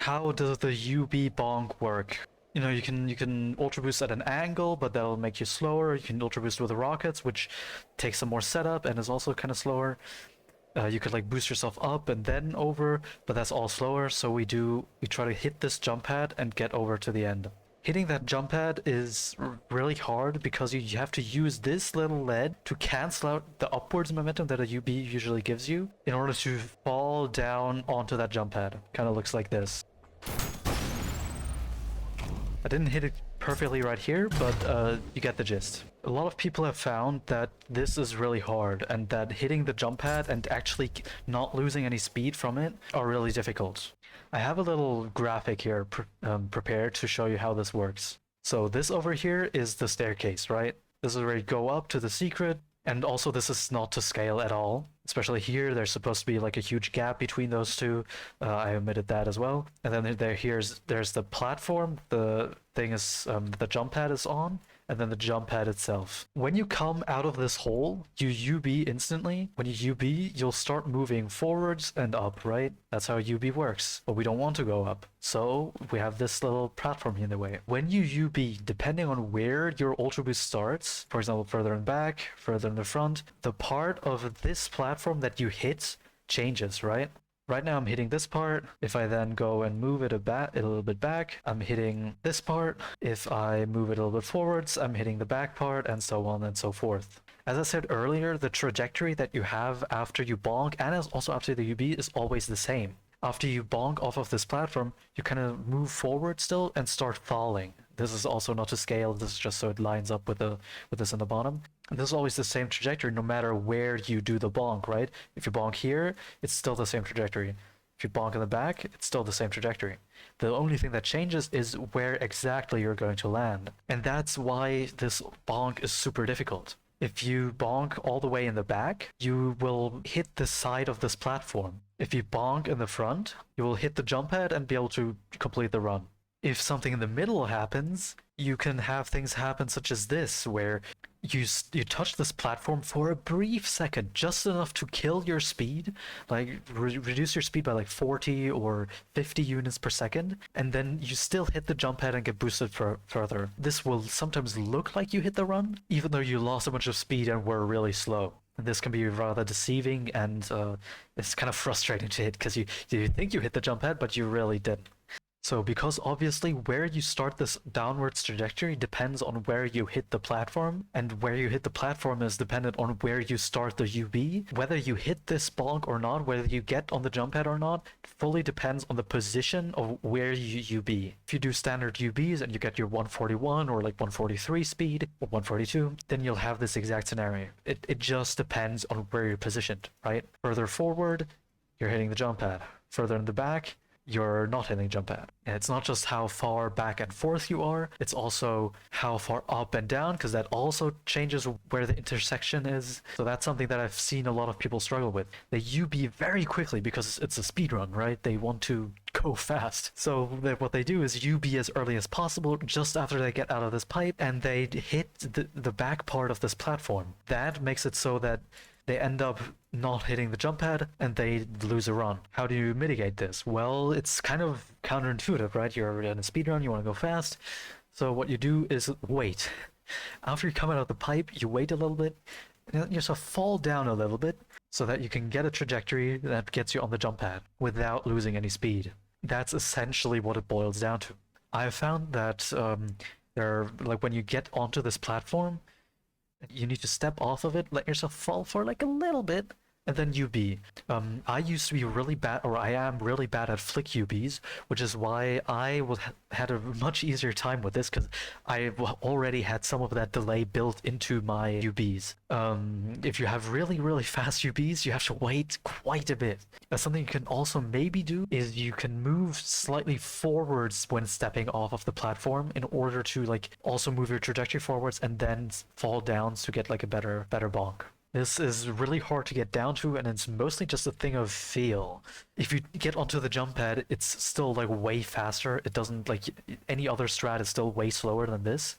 how does the UB bonk work? You know, you can ultra boost at an angle, but that'll make you slower. You can ultra boost with the rockets, which takes some more setup and is also kind of slower. You could like boost yourself up and then over, but that's all slower. So we try to hit this jump pad and get over to the end. Hitting that jump pad is really hard because you have to use this little lead to cancel out the upwards momentum that a UB usually gives you in order to fall down onto that jump pad. Kind of looks like this. I didn't hit it perfectly right here, but you get the gist. A lot of people have found that this is really hard and that hitting the jump pad and actually not losing any speed from it are really difficult. I have a little graphic here prepared to show you how this works. So this over here is the staircase, right? This is where you go up to the secret, and also this is not to scale at all. Especially here, there's supposed to be like a huge gap between those two. I omitted that as well. And then there's the platform. The thing is the jump pad is on, and then the jump pad itself. When you come out of this hole, you UB instantly. When you UB, you'll start moving forwards and up, right? That's how UB works. But we don't want to go up, so we have this little platform in the way. When you UB, depending on where your ultra boost starts, for example, further in the back, further in the front, the part of this platform that you hit changes, right? Right now I'm hitting this part. If I then go and move it a little bit back, I'm hitting this part. If I move it a little bit forwards, I'm hitting the back part, and so on and so forth. As I said earlier, the trajectory that you have after you bonk and also after the UB is always the same. After you bonk off of this platform, you kind of move forward still and start falling. This is also not to scale, this is just so it lines up with this in the bottom. And this is always the same trajectory no matter where you do the bonk, right? If you bonk here, it's still the same trajectory. If you bonk in the back, it's still the same trajectory. The only thing that changes is where exactly you're going to land. And that's why this bonk is super difficult. If you bonk all the way in the back, you will hit the side of this platform. If you bonk in the front, you will hit the jump pad and be able to complete the run. If something in the middle happens, you can have things happen such as this, where you touch this platform for a brief second, just enough to kill your speed, like reduce your speed by like 40 or 50 units per second, and then you still hit the jump pad and get boosted further. This will sometimes look like you hit the run, even though you lost a bunch of speed and were really slow. And this can be rather deceiving, and it's kind of frustrating to hit because you think you hit the jump pad, but you really didn't. So because obviously where you start this downwards trajectory depends on where you hit the platform, and where you hit the platform is dependent on where you start the UB. Whether you hit this bonk or not, whether you get on the jump pad or not, fully depends on the position of where you UB. If you do standard UBs and you get your 141 or like 143 speed, or 142, then you'll have this exact scenario. It just depends on where you're positioned, right? Further forward, you're hitting the jump pad. Further in the back, you're not hitting jump pad. And it's not just how far back and forth you are, it's also how far up and down, because that also changes where the intersection is. So that's something that I've seen a lot of people struggle with. They UB very quickly because it's a speed run, right? They want to go fast. So what they do is UB as early as possible just after they get out of this pipe, and they hit the back part of this platform. That makes it so that they end up not hitting the jump pad and they lose a run. How do you mitigate this? Well, it's kind of counterintuitive, right? You're in a speed run, you want to go fast. So what you do is wait. After you come out of the pipe, you wait a little bit, and then you sort of fall down a little bit so that you can get a trajectory that gets you on the jump pad without losing any speed. That's essentially what it boils down to. I've found that like when you get onto this platform, you need to step off of it, let yourself fall for like a little bit, and then UB. I used to be really bad, or I am really bad at flick UBs, which is why I had a much easier time with this, because I already had some of that delay built into my UBs. If you have really, really fast UBs, you have to wait quite a bit. Something you can also maybe do is you can move slightly forwards when stepping off of the platform in order to like also move your trajectory forwards and then fall down to get like a better bonk. This is really hard to get down to, and it's mostly just a thing of feel. If you get onto the jump pad, it's still like way faster. It doesn't, like any other strat is still way slower than this.